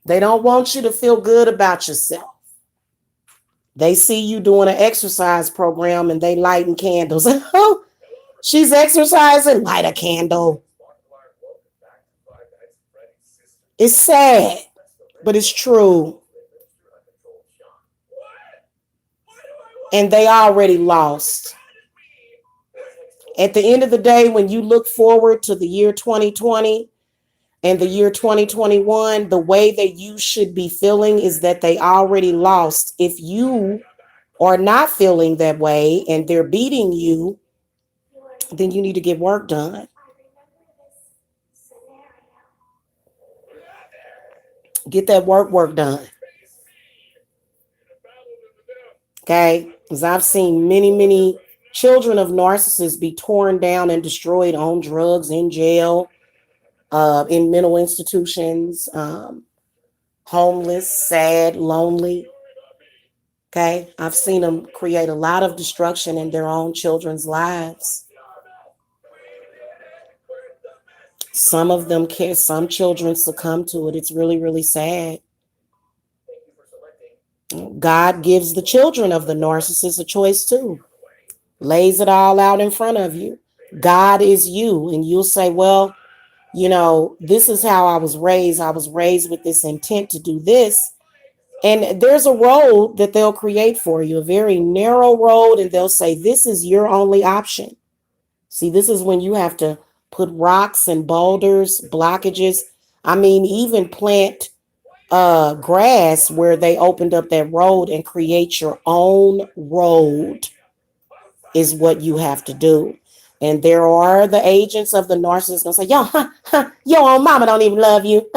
They don't want you to feel good about yourself. They see you doing an exercise program and they lighting candles. Oh, she's exercising, light a candle. It's sad, but it's true. And they already lost. At the end of the day, when you look forward to the year 2020 and the year 2021, the way that you should be feeling is that they already lost. If you are not feeling that way and they're beating you, then you need to get work done. Get that work done. Okay? Because I've seen many children of narcissists be torn down and destroyed on drugs, in jail, in mental institutions, homeless, sad, lonely. Okay? I've seen them create a lot of destruction in their own children's lives. Some of them care, some children succumb to it. It's really sad. God gives the children of the narcissist a choice too. Lays it all out in front of you. God is you. And you'll say, well, this is how I was raised. I was raised with this intent to do this. And there's a road that they'll create for you, a very narrow road. And they'll say, this is your only option. See, this is when you have to put rocks and boulders, blockages. I mean, even plant grass where they opened up that road and create your own road is what you have to do. And there are the agents of the narcissist gonna say, your own mama don't even love you.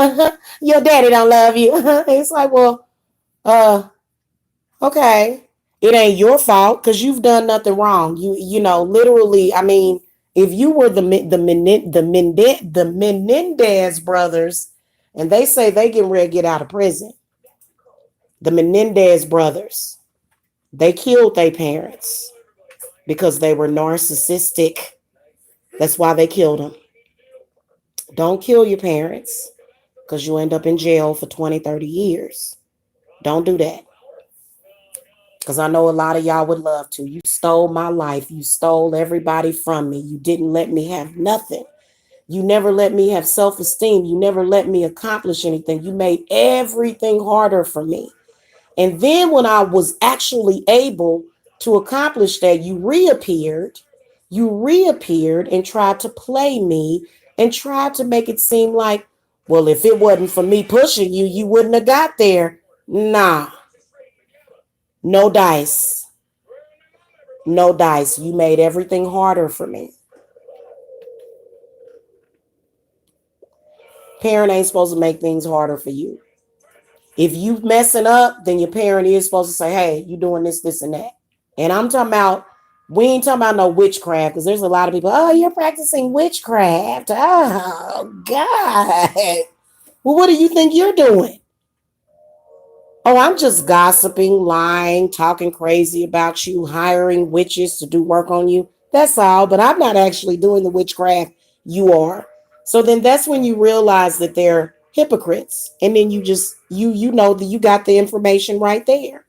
Your daddy don't love you. It's like, well, uh, okay. It ain't your fault because you've done nothing wrong. Literally, I mean, if you were the Menendez brothers, and they say they getting ready to get out of prison, the Menendez brothers, they killed their parents because they were narcissistic. That's why they killed them. Don't kill your parents because you end up in jail for 20, 30 years. Don't do that. Because I know a lot of y'all would love to. You stole my life. You stole everybody from me. You didn't let me have nothing. You never let me have self-esteem. You never let me accomplish anything. You made everything harder for me. And then when I was actually able to accomplish that, you reappeared. You reappeared and tried to play me and tried to make it seem like, well, if it wasn't for me pushing you, you wouldn't have got there. Nah. No dice. No dice. You made everything harder for me. Parent ain't supposed to make things harder for you. If you messing up, then your parent is supposed to say, hey, you doing this, this, and that. And I'm talking about, we ain't talking about no witchcraft, because there's a lot of people, oh, you're practicing witchcraft. Oh, God. Well, what do you think you're doing? Oh, I'm just gossiping, lying, talking crazy about you, hiring witches to do work on you. That's all, but I'm not actually doing the witchcraft. You are. So then that's when you realize that they're hypocrites. And then you just, you know that you got the information right there.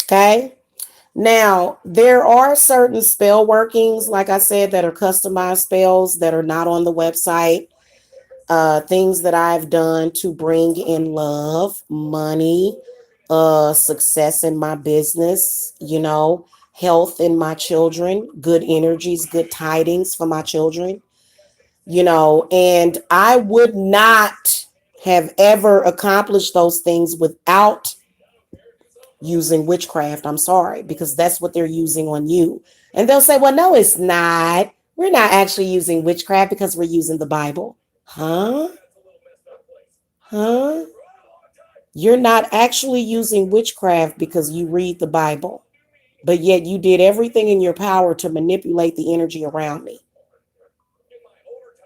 Okay. Now, there are certain spell workings, like I said, that are customized spells that are not on the website. Things that I've done to bring in love, money, success in my business, health in my children, good energies, good tidings for my children, and I would not have ever accomplished those things without using witchcraft. I'm sorry, because that's what they're using on you. And they'll say, well, no, it's not. We're not actually using witchcraft because we're using the Bible. Huh? Huh? You're not actually using witchcraft because you read the Bible, but yet you did everything in your power to manipulate the energy around me.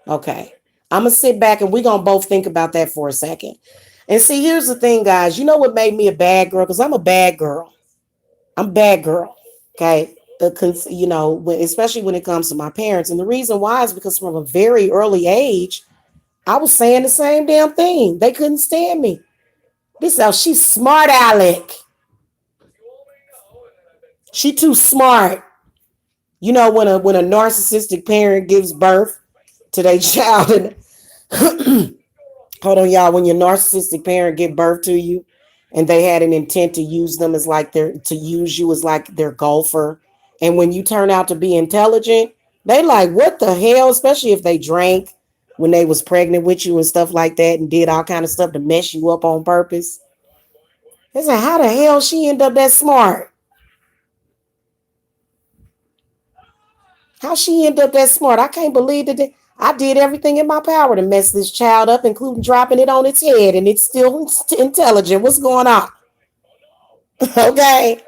Okay. I'm going to sit back and we're going to both think about that for a second. And see, here's the thing, guys. You know what made me a bad girl? Because I'm a bad girl. I'm a bad girl. Okay. Especially when it comes to my parents. And the reason why is because from a very early age, I was saying the same damn thing. They couldn't stand me. This how she's smart, Alec. She too smart. You know, when a narcissistic parent gives birth to their child, and hold on, y'all. When your narcissistic parent give birth to you, and they had an intent to use them as like their to use you as like their golfer, and when you turn out to be intelligent, they like what the hell? Especially if they drank when they was pregnant with you and stuff like that, and did all kind of stuff to mess you up on purpose. They like, how the hell she end up that smart? How she end up that smart? I can't believe that I did everything in my power to mess this child up, including dropping it on its head, and it's still intelligent. What's going on? Okay.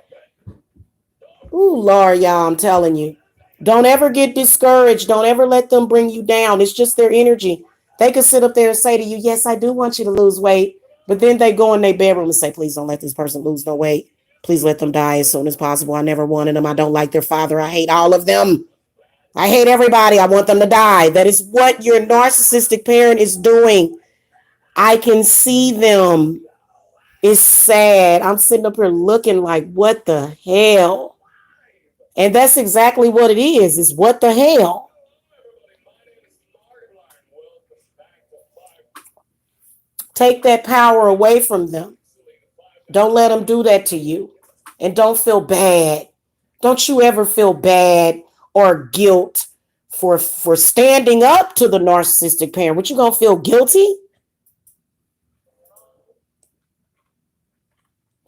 Ooh, Lord, y'all, I'm telling you. Don't ever get discouraged. Don't ever let them bring you down. It's just their energy. They could sit up there and say to you, yes, I do want you to lose weight. But then they go in their bedroom and say, please don't let this person lose no weight. Please let them die as soon as possible. I never wanted them. I don't like their father. I hate all of them. I hate everybody. I want them to die. That is what your narcissistic parent is doing. I can see them. It's sad. I'm sitting up here looking like, what the hell? And that's exactly what it is what the hell? Take that power away from them. Don't let them do that to you. And don't feel bad. Don't you ever feel bad or guilt for standing up to the narcissistic parent. What, you gonna feel guilty?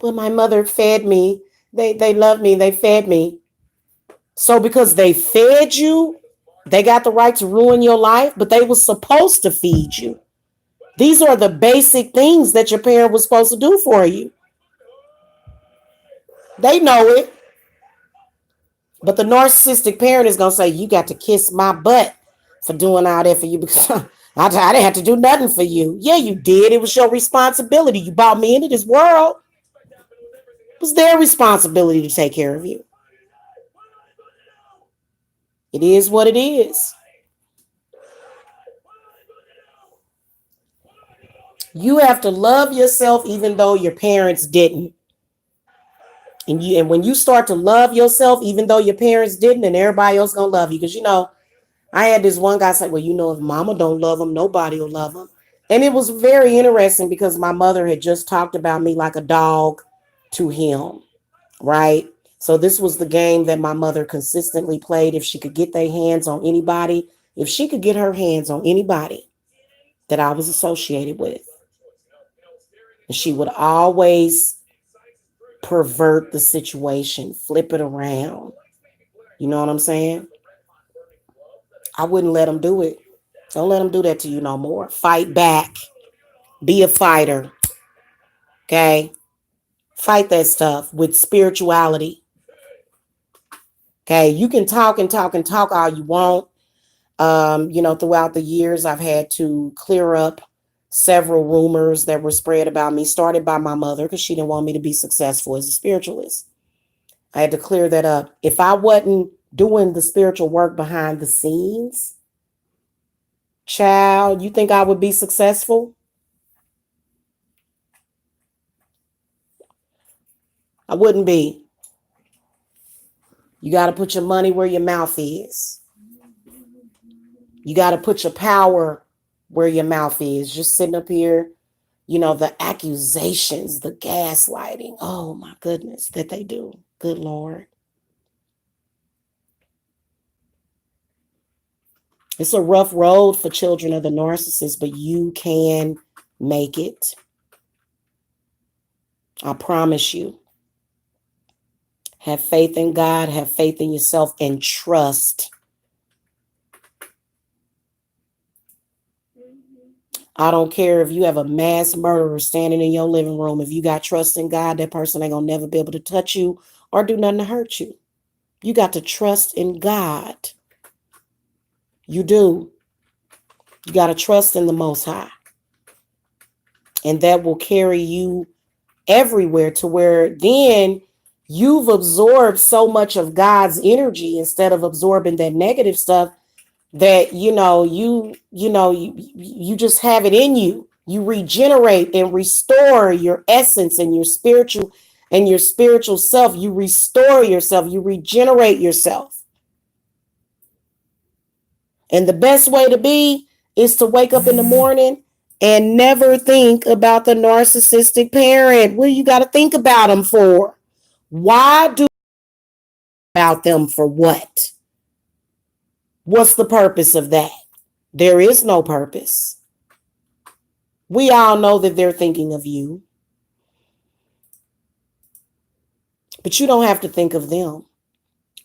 Well, my mother fed me. They love me. They fed me. So because they fed you, they got the right to ruin your life, but they were supposed to feed you. These are the basic things that your parent was supposed to do for you. They know it. But the narcissistic parent is going to say, you got to kiss my butt for doing all that for you because I didn't have to do nothing for you. Yeah, you did. It was your responsibility. You brought me into this world. It was their responsibility to take care of you. It is what it is. You have to love yourself even though your parents didn't. And when you start to love yourself, even though your parents didn't, and everybody else gonna love you. Because I had this one guy say, well, if mama don't love him, nobody will love him. And it was very interesting because my mother had just talked about me like a dog to him, right? So this was the game that my mother consistently played. If she could get their hands on anybody, if she could get her hands on anybody that I was associated with, and she would always pervert the situation, flip it around. You know what I'm saying? I wouldn't let them do it. Don't let them do that to you no more. Fight back. Be a fighter. Okay? Fight that stuff with spirituality. Okay? You can talk and talk and talk all you want. Throughout the years, I've had to clear up several rumors that were spread about me, started by my mother because she didn't want me to be successful as a spiritualist. I had to clear that up. If I wasn't doing the spiritual work behind the scenes, child, you think I would be successful? I wouldn't be. You got to put your money where your mouth is. You got to put your power where your mouth is. Just sitting up here, the accusations, the gaslighting. Oh my goodness, that they do. Good Lord. It's a rough road for children of the narcissist, but you can make it. I promise you. Have faith in God, have faith in yourself, and trust. I don't care if you have a mass murderer standing in your living room. If you got trust in God, that person ain't gonna never be able to touch you or do nothing to hurt you. You got to trust in God. You do. You got to trust in the Most High. And that will carry you everywhere to where then you've absorbed so much of God's energy instead of absorbing that negative stuff that, you just have it in you. You regenerate and restore your essence and your spiritual self. You restore yourself. You regenerate yourself. And the best way to be is to wake up in the morning and never think about the narcissistic parent. What do you got to think about them for? Why do about them for what? What's the purpose of that? There is no purpose. We all know that they're thinking of you, but you don't have to think of them.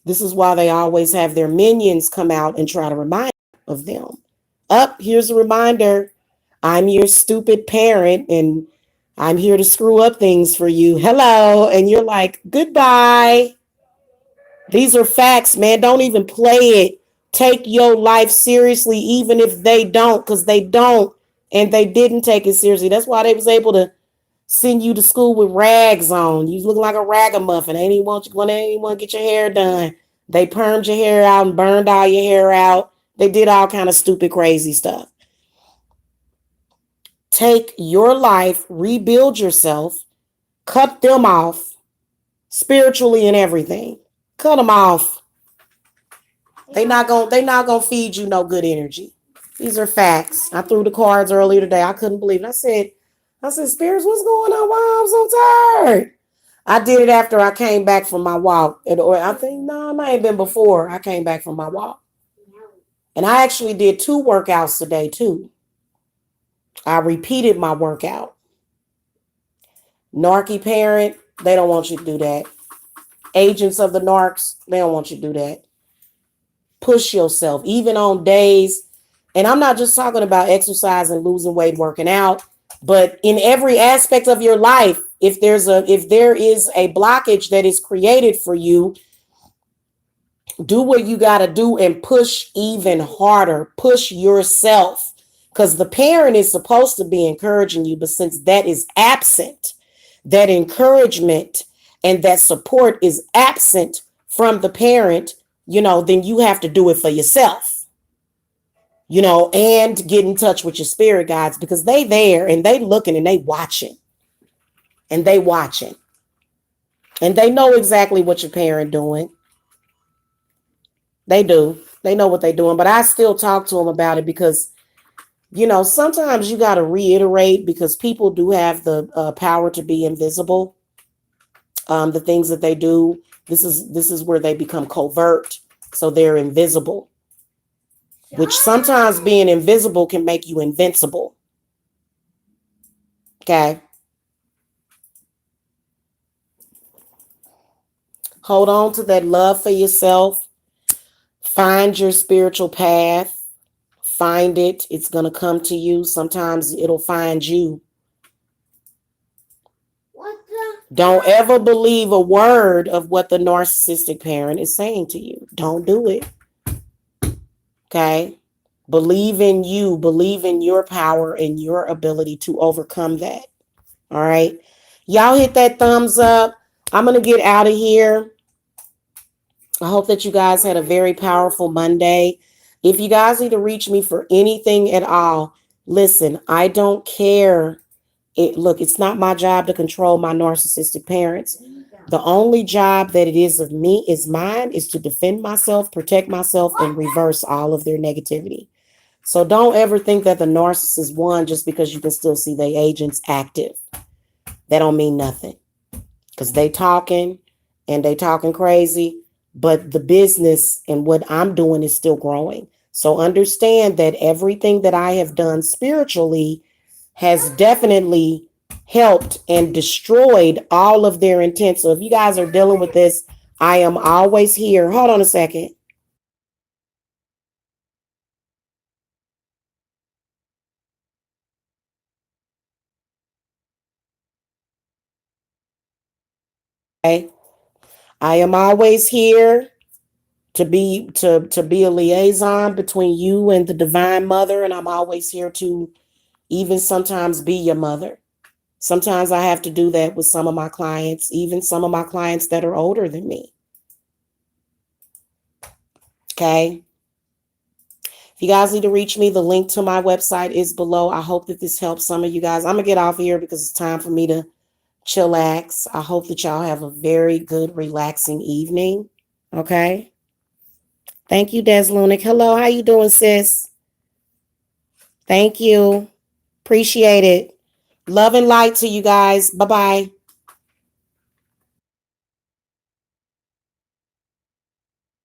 This is why they always have their minions come out and try to remind you of them. Here's a reminder. I'm your stupid parent and I'm here to screw up things for you. Hello. And you're like, goodbye. These are facts, man. Don't even play it. Take your life seriously, even if they don't, because they don't. And they didn't take it seriously. That's why they was able to send you to school with rags on. You look like a ragamuffin. They ain't want to get your hair done. They permed your hair out and burned all your hair out. They did all kind of stupid, crazy stuff. Take your life, rebuild yourself, cut them off spiritually and everything. Cut them off. They not gonna feed you no good energy. These are facts. I threw the cards earlier today. I couldn't believe it. I said, spirits, what's going on? Why I'm so tired? I did it after I came back from my walk. Or I think, no, it might have been before I came back from my walk. And I actually did 2 workouts today too. I repeated my workout. Narky parent, they don't want you to do that. Agents of the narcs, they don't want you to do that. Push yourself, even on days. And I'm not just talking about exercising, losing weight, working out, but in every aspect of your life, if there is a blockage that is created for you, do what you got to do and push even harder. Push yourself, because the parent is supposed to be encouraging you. But since that is absent, that encouragement and that support is absent from the parent, then you have to do it for yourself. And get in touch with your spirit guides, because they there and they looking and they watching. And they know exactly what your parent doing. They do. They know what they're doing. But I still talk to them about it because, sometimes you got to reiterate, because people do have the power to be invisible. The things that they do, this is where they become covert. So they're invisible. Which sometimes being invisible can make you invincible. Okay. Hold on to that love for yourself. Find your spiritual path. Find it. It's going to come to you. Sometimes it'll find you. Don't ever believe a word of what the narcissistic parent is saying to you. Don't do it. Okay? Believe in you. Believe in your power and your ability to overcome that. All right? Y'all hit that thumbs up. I'm going to get out of here. I hope that you guys had a very powerful Monday. If you guys need to reach me for anything at all, listen, I don't care. It's not my job to control my narcissistic parents. The only job that it is of me is mine is to defend myself, protect myself, and reverse all of their negativity. So don't ever think that the narcissist won just because you can still see their agents active. That don't mean nothing, because they talking crazy, but the business and what I'm doing is still growing. So understand that everything that I have done spiritually has definitely helped and destroyed all of their intent. So if you guys are dealing with this, I am always here. Hold on a second. Okay. I am always here to be a liaison between you and the Divine Mother, and I'm always here to even sometimes be your mother. Sometimes I have to do that with some of my clients, even some of my clients that are older than me. Okay. If you guys need to reach me, the link to my website is below. I hope that this helps some of you guys. I'm going to get off here because it's time for me to chillax. I hope that y'all have a very good, relaxing evening. Okay. Thank you, Des Lunick. Hello, how you doing, sis? Thank you. Appreciate it. Love and light to you guys. Bye-bye.